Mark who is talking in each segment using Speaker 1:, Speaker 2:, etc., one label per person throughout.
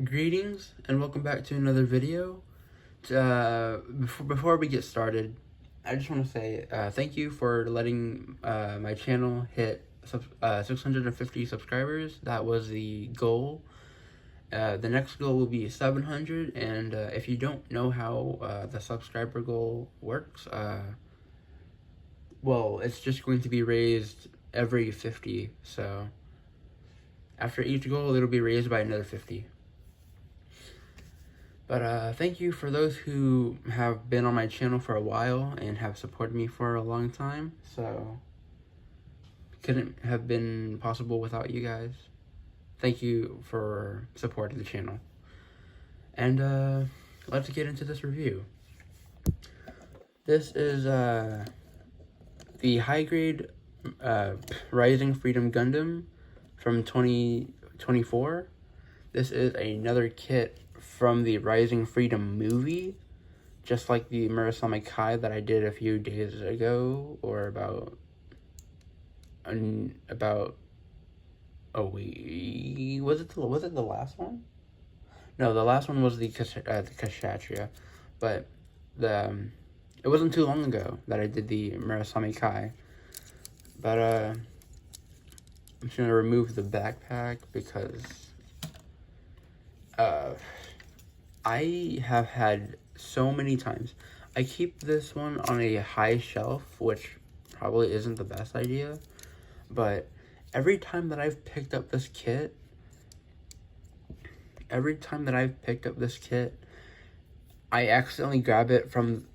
Speaker 1: Greetings and welcome back to another video. Before we get started, I just want to say thank you for letting my channel hit 650 subscribers. That was the goal. The next goal will be 700, and if you don't know how the subscriber goal works, well, it's just going to be raised every 50. So after each goal, it'll be raised by another 50. But thank you for those who have been on my channel for a while and have supported me for a long time. So, couldn't have been possible without you guys. Thank you for supporting the channel. And let's get into this review. This is the high grade Rising Freedom Gundam from 2024. This is another kit from the Rising Freedom movie, just like the Murasame Kai that I did a few days ago, or about a week. Was it the last one? No, the last one was the Kshatriya, but it wasn't too long ago that I did the Murasame Kai. But I'm just gonna remove the backpack because I have had so many times. I keep this one on a high shelf, which probably isn't the best idea, but every time that I've picked up this kit, I accidentally grab it from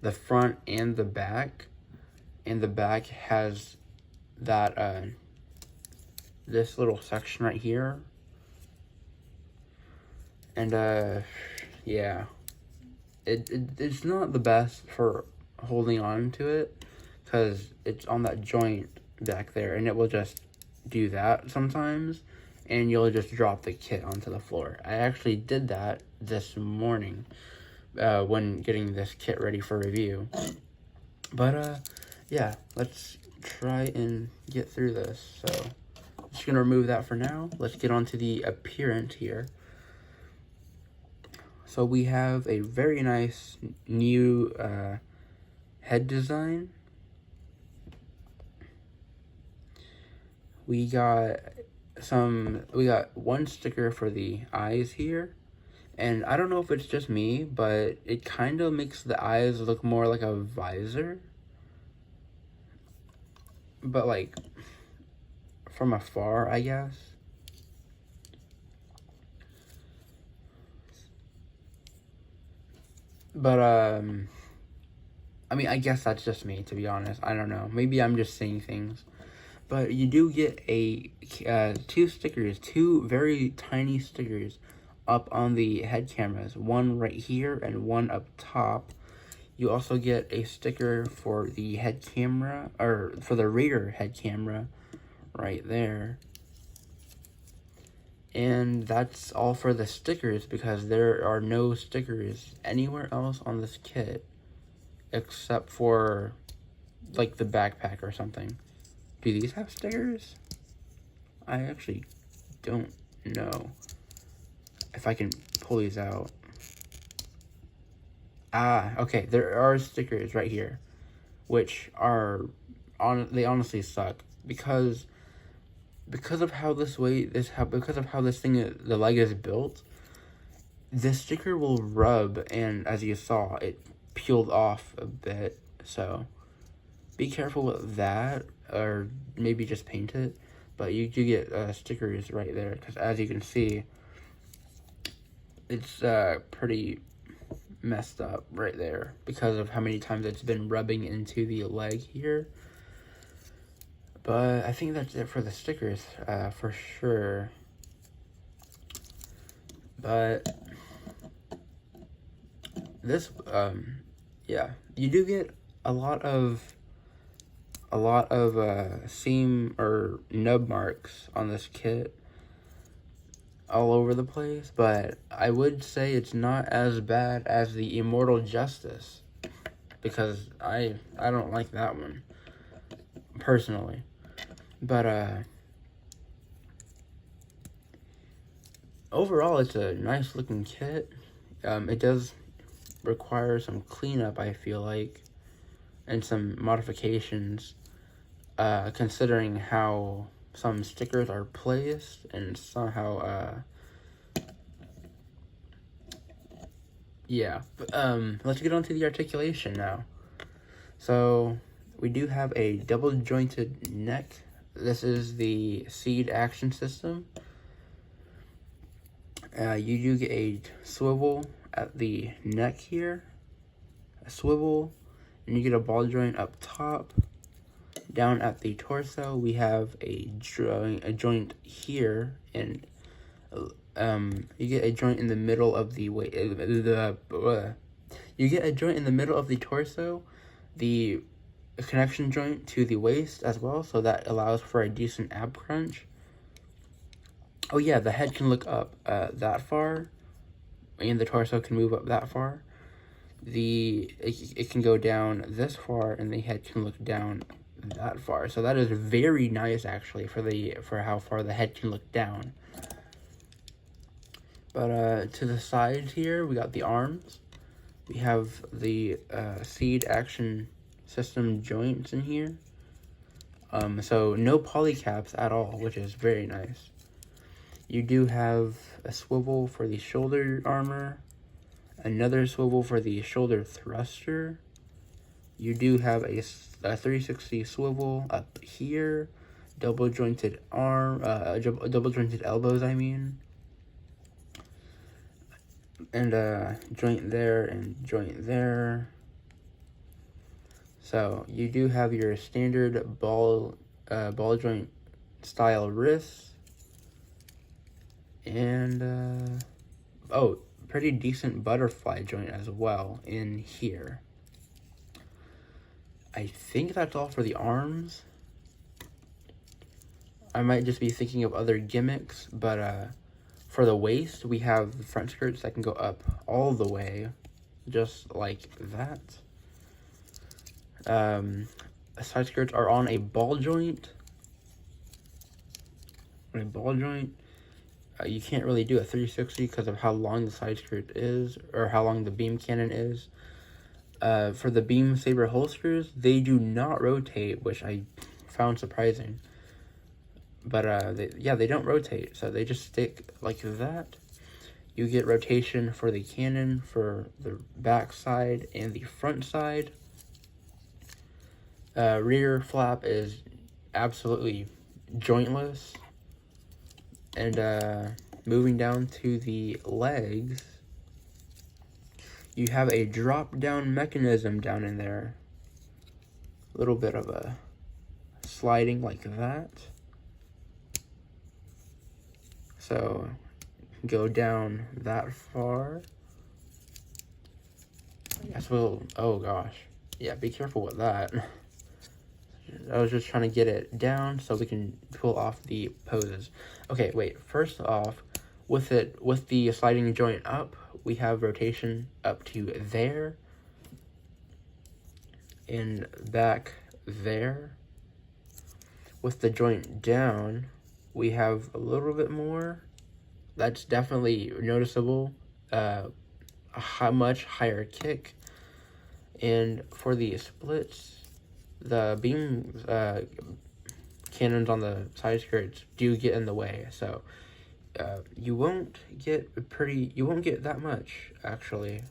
Speaker 1: the front and the back, and the back has that, this little section right here. And yeah, it's not the best for holding on to it because it's on that joint back there, and it will just do that sometimes, and you'll just drop the kit onto the floor. I actually did that this morning when getting this kit ready for review. But yeah, let's try and get through this. So I'm just gonna remove that for now. Let's get on to the appearance here. So we have a very nice new head design. We got one sticker for the eyes here. And I don't know if it's just me, but it kind of makes the eyes look more like a visor. But like from afar, I guess. But I mean, I guess that's just me, to be honest. I don't know. Maybe I'm just seeing things. But you do get two very tiny stickers up on the head cameras. One right here and one up top. You also get a sticker for the head camera, or for the rear head camera right there. And that's all for the stickers, because there are no stickers anywhere else on this kit except for like the backpack or something. Do these have stickers? I actually don't know if I can pull these out. Ah, okay, there are stickers right here, which are they honestly suck because of how the leg is built. The sticker will rub, and as you saw, it peeled off a bit. So be careful with that, or maybe just paint it. But you do get stickers right there, because as you can see, it's pretty messed up right there because of how many times it's been rubbing into the leg here. But I think that's it for the stickers, for sure. But this, yeah, you do get a lot of seam or nub marks on this kit all over the place, but I would say it's not as bad as the Immortal Justice, because I don't like that one personally. But overall, it's a nice looking kit. It does require some cleanup, I feel like, and some modifications, considering how some stickers are placed and somehow, yeah. But, let's get on to the articulation now. So, we do have a double jointed neck. This is the Seed Action System. You do get a swivel at the neck here, a swivel, and you get a ball joint up top. Down at the torso, we have a joint here, and you get a joint in the middle of the you get a joint in the middle of the torso, the connection joint to the waist as well, so that allows for a decent ab crunch. Oh yeah, the head can look up that far, and the torso can move up that far. It can go down this far, and the head can look down that far. So that is very nice, actually, for how far the head can look down. But to the sides here, we got the arms. We have the Seed Action System joints in here. So no polycaps at all, which is very nice. You do have a swivel for the shoulder armor, another swivel for the shoulder thruster. You do have a 360 swivel up here, double jointed double jointed elbows, I mean, and joint there and joint there. So you do have your standard ball joint style wrists. And, pretty decent butterfly joint as well in here. I think that's all for the arms. I might just be thinking of other gimmicks, but for the waist, we have the front skirts that can go up all the way, just like that. Side skirts are on a ball joint. You can't really do a 360 because of how long the side skirt is, or how long the beam cannon is. For the beam saber holsters, they do not rotate, which I found surprising. But they don't rotate, so they just stick like that. You get rotation for the cannon for the back side and the front side. Rear flap is absolutely jointless. And moving down to the legs, you have a drop down mechanism down in there. A little bit of a sliding like that. So go down that far. I guess oh gosh. Yeah, be careful with that. I was just trying to get it down so we can pull off the poses. Okay, wait. First off, with the sliding joint up, we have rotation up to there and back there. With the joint down, we have a little bit more. That's definitely noticeable. A much higher kick. And for the splits, the beam cannons on the side skirts do get in the way, so you won't get that much actually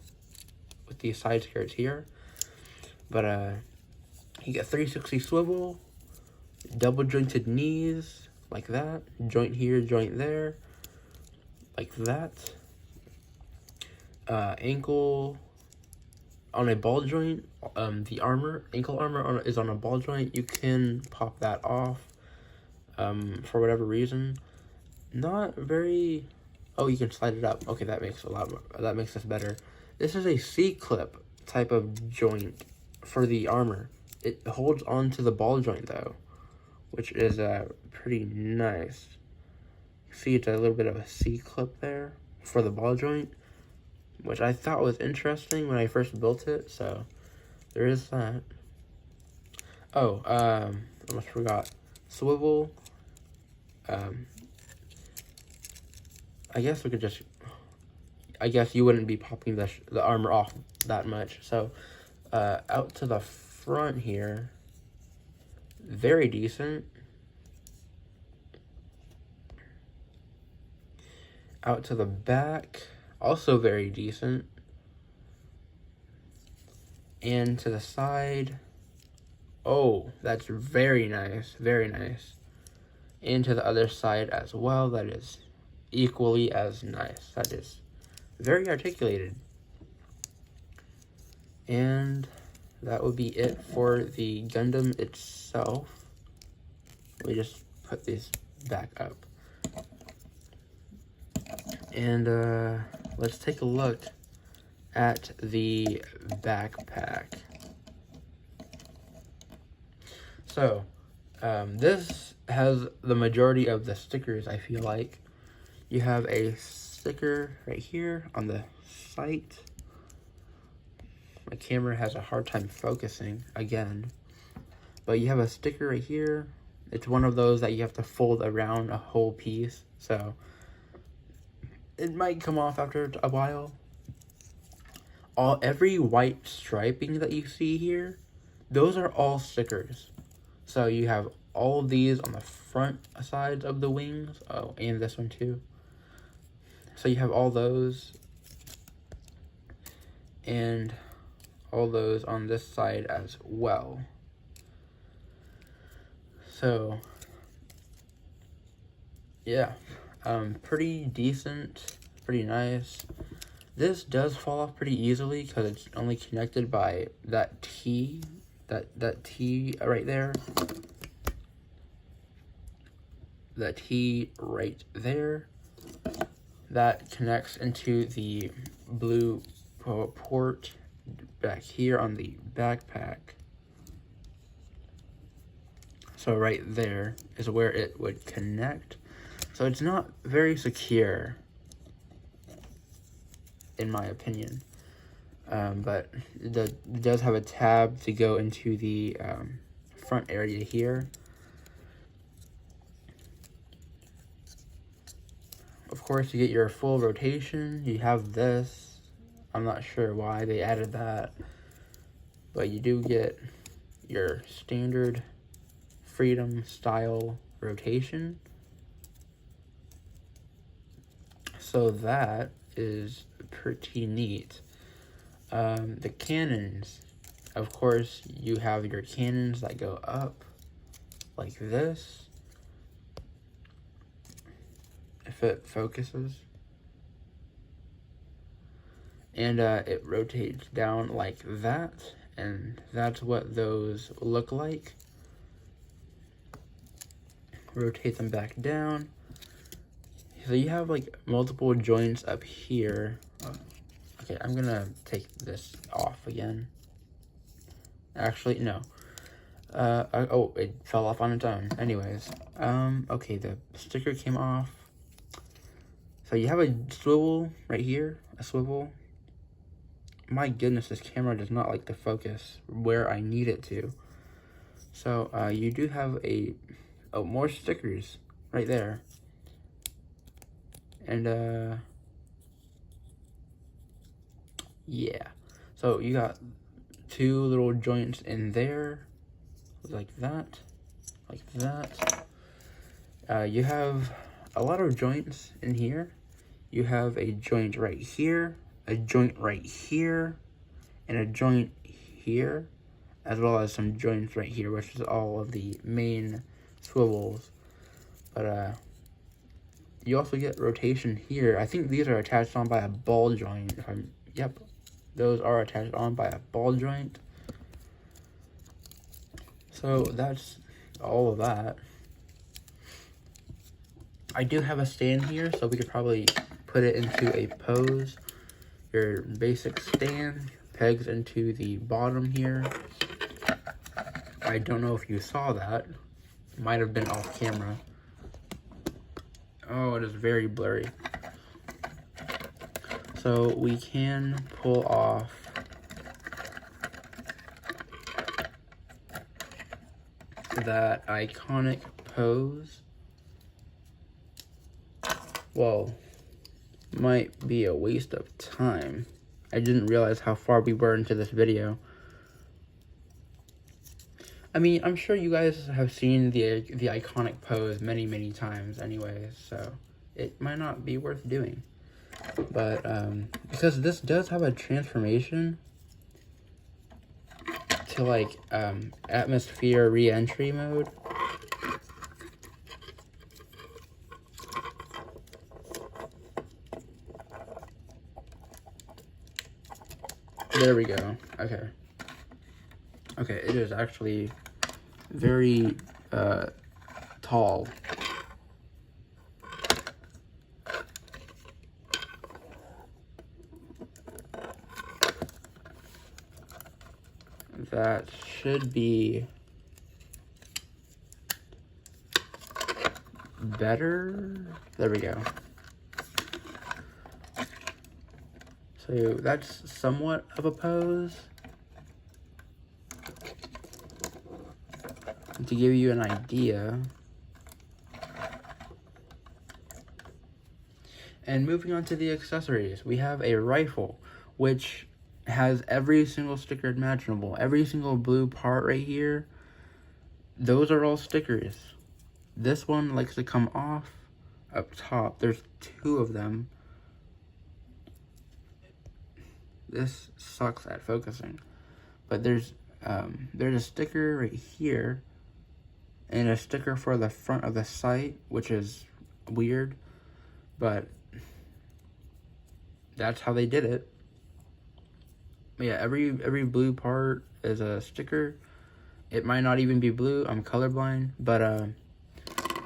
Speaker 1: with these side skirts here. But you get 360 swivel, double jointed knees like that, joint here, joint there, like that. Ankle on a ball joint. The ankle armor is on a ball joint. You can pop that off for whatever reason. Not very. Oh, you can slide it up. Okay, that makes this better. This is a C-clip type of joint for the armor. It holds onto the ball joint though, which is pretty nice. See, it's a little bit of a C-clip there for the ball joint, which I thought was interesting when I first built it, so there is that. Oh, almost forgot. Swivel. I guess we could just, I guess you wouldn't be popping the armor off that much. So, out to the front here, very decent. Out to the back, also very decent. And to the side, oh, that's very nice, very nice. And to the other side as well, that is equally as nice. That is very articulated. And that would be it for the Gundam itself. Let me just put these back up. And let's take a look at the backpack. So, this has the majority of the stickers, I feel like. You have a sticker right here on the sight. My camera has a hard time focusing again. But you have a sticker right here. It's one of those that you have to fold around a whole piece. So, it might come off after a while. Every white striping that you see here, those are all stickers. So you have all of these on the front sides of the wings. Oh, and this one too. So you have all those. And all those on this side as well. So, yeah. Pretty decent. Pretty nice. This does fall off pretty easily because it's only connected by that T. That T right there. That T right there. That connects into the blue port back here on the backpack. So right there is where it would connect. So it's not very secure, in my opinion. But it does have a tab to go into the front area here. Of course, you get your full rotation. You have this. I'm not sure why they added that. But you do get your standard Freedom style rotation. So that is pretty neat. The cannons, of course, you have your cannons that go up like this. If it focuses. And it rotates down like that. And that's what those look like. Rotate them back down. So you have like multiple joints up here. Okay, I'm gonna take this off again. Actually, no. Oh, it fell off on its own. Anyways, okay, the sticker came off. So you have a swivel right here, a swivel. My goodness, this camera does not like to focus where I need it to. So, you do have more stickers right there. And, yeah. So, you got two little joints in there, like that, like that. You have a lot of joints in here. You have a joint right here, a joint right here, and a joint here, as well as some joints right here, which is all of the main swivels. But you also get rotation here. I think these are attached on by a ball joint. Yep, those are attached on by a ball joint. So that's all of that. I do have a stand here, so we could probably put it into a pose. Your basic stand pegs into the bottom here. I don't know if you saw that. Might have been off camera. Oh, it is very blurry. So we can pull off that iconic pose. Well, might be a waste of time. I didn't realize how far we were into this video. I mean, I'm sure you guys have seen the iconic pose many times anyways, so it might not be worth doing. But because this does have a transformation to like atmosphere re-entry mode. There we go. Okay. Okay, it is actually very tall. That should be better. There we go. So that's somewhat of a pose. To give you an idea. And moving on to the accessories, we have a rifle, which has every single sticker imaginable. Every single blue part right here, those are all stickers. This one likes to come off up top. There's 2 of them. This sucks at focusing. But there's a sticker right here and a sticker for the front of the sight, which is weird, but that's how they did it. But yeah, every blue part is a sticker. It might not even be blue, I'm colorblind, but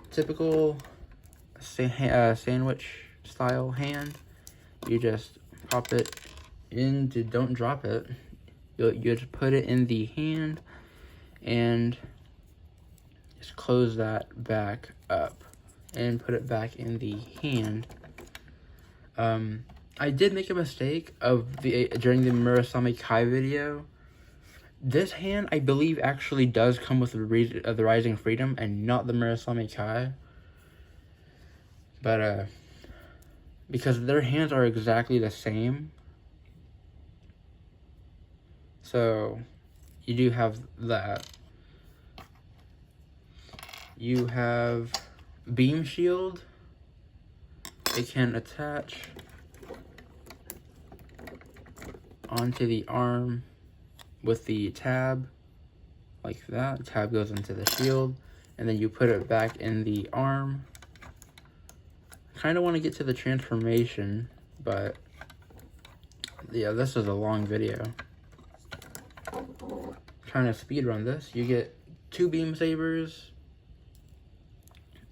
Speaker 1: typical sandwich style hand. You just pop it into, don't drop it. You just put it in the hand and just close that back up and put it back in the hand. I did make a mistake during the Murasame Kai video. This hand, I believe, actually does come with the Rising Freedom and not the Murasame Kai. But because their hands are exactly the same, so you do have that. You have beam shield. It can attach onto the arm with the tab like that. The tab goes into the shield and then you put it back in the arm. Kind of want to get to the transformation, but yeah, this is a long video. Trying to speed run this. You get 2 beam sabers.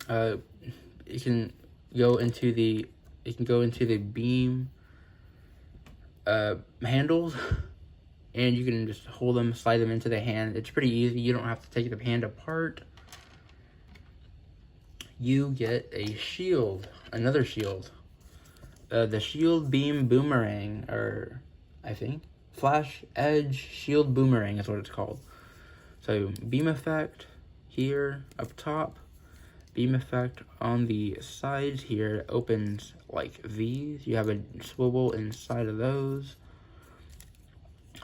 Speaker 1: It can go into the beam handles, and you can just hold them, slide them into the hand. It's pretty easy. You don't have to take the hand apart. You get a shield, another shield. The shield beam boomerang, or I think flash edge shield boomerang is what it's called. So beam effect here up top, beam effect on the sides here. It opens like these. You have a swivel inside of those.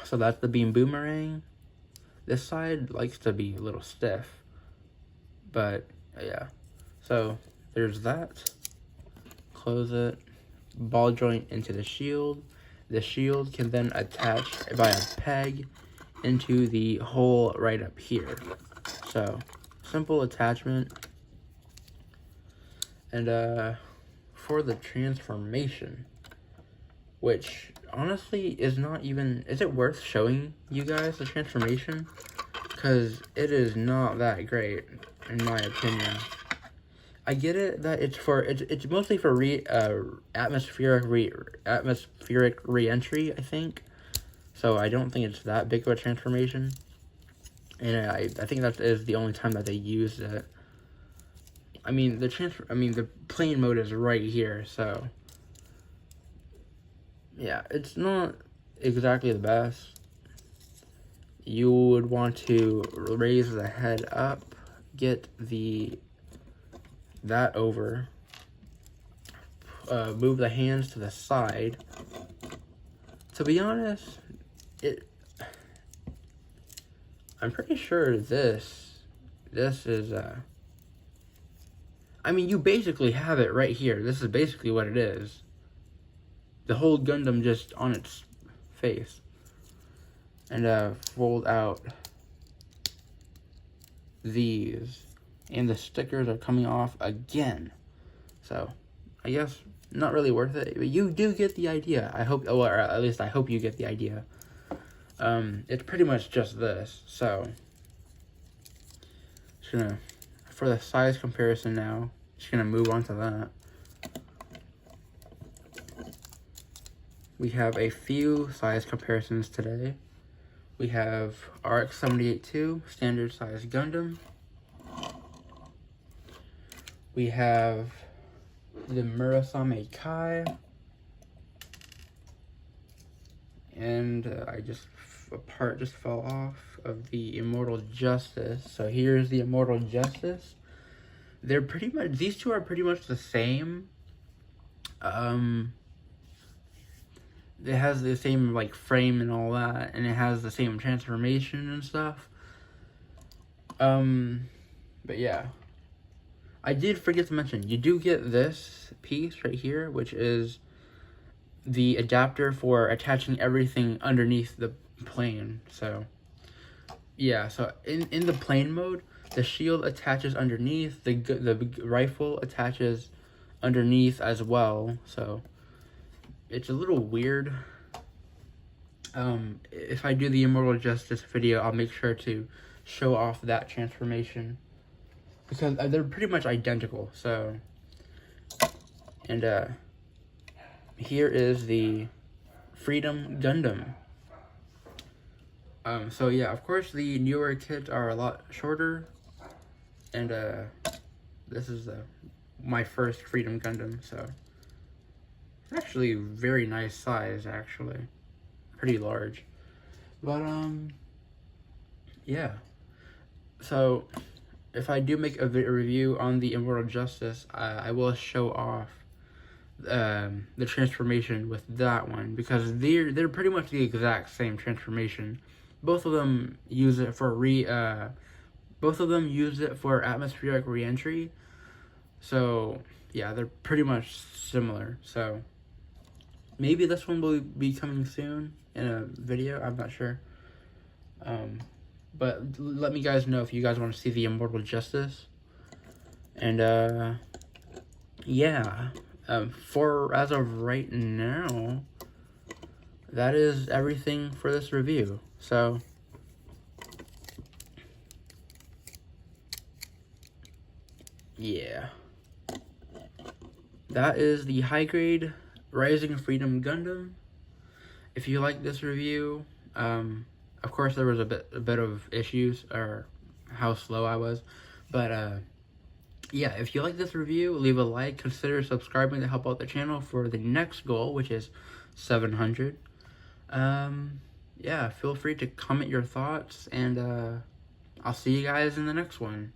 Speaker 1: So that's the beam boomerang. This side likes to be a little stiff, but yeah. So there's that. Close it. Ball joint into the shield. The shield can then attach by a peg into the hole right up here. So simple attachment. And for the transformation, which honestly is not even, is it worth showing you guys the transformation? Because it is not that great in my opinion. I get it that it's mostly for atmospheric re-entry, I think. So I don't think it's that big of a transformation. And I think that is the only time that they used it. I mean the plane mode is right here, so yeah, it's not exactly the best. You would want to raise the head up, get that over, move the hands to the side. To be honest, I'm pretty sure this is, I mean, you basically have it right here. This is basically what it is. The whole Gundam just on its face. And, fold out these. And the stickers are coming off again. So, I guess not really worth it. But you do get the idea. I hope, or at least I hope you get the idea. It's pretty much just this. So, just gonna, for the size comparison now, just gonna move on to that. We have a few size comparisons today. We have RX-78-2, standard size Gundam. We have the Murasame Kai. And a part just fell off of the Immortal Justice. So here's the Immortal Justice. They're pretty much, these two are pretty much the same. It has the same, like, frame and all that, and it has the same transformation and stuff. But yeah. I did forget to mention, you do get this piece right here, which is the adapter for attaching everything underneath the plane. So, yeah, so in the plane mode, the shield attaches underneath, the rifle attaches underneath as well, so it's a little weird. If I do the Immortal Justice video, I'll make sure to show off that transformation, because they're pretty much identical. So, and here is the Freedom Gundam. So yeah, of course the newer kits are a lot shorter, and this is my first Freedom Gundam, so it's actually very nice size, actually. Pretty large. But, yeah. So, if I do make a review on the Immortal Justice, I will show off the transformation with that one, because they're pretty much the exact same transformation. Both of them use it for atmospheric re-entry. So, yeah, they're pretty much similar. So, maybe this one will be coming soon in a video. I'm not sure. But let me guys know if you guys want to see the Immortal Justice. And, yeah. For as of right now, that is everything for this review. So, yeah. That is the high grade Rising Freedom Gundam. If you like this review, of course there was a bit of issues, or how slow I was, but yeah, if you like this review, leave a like, consider subscribing to help out the channel for the next goal, which is 700. Yeah, feel free to comment your thoughts, and I'll see you guys in the next one.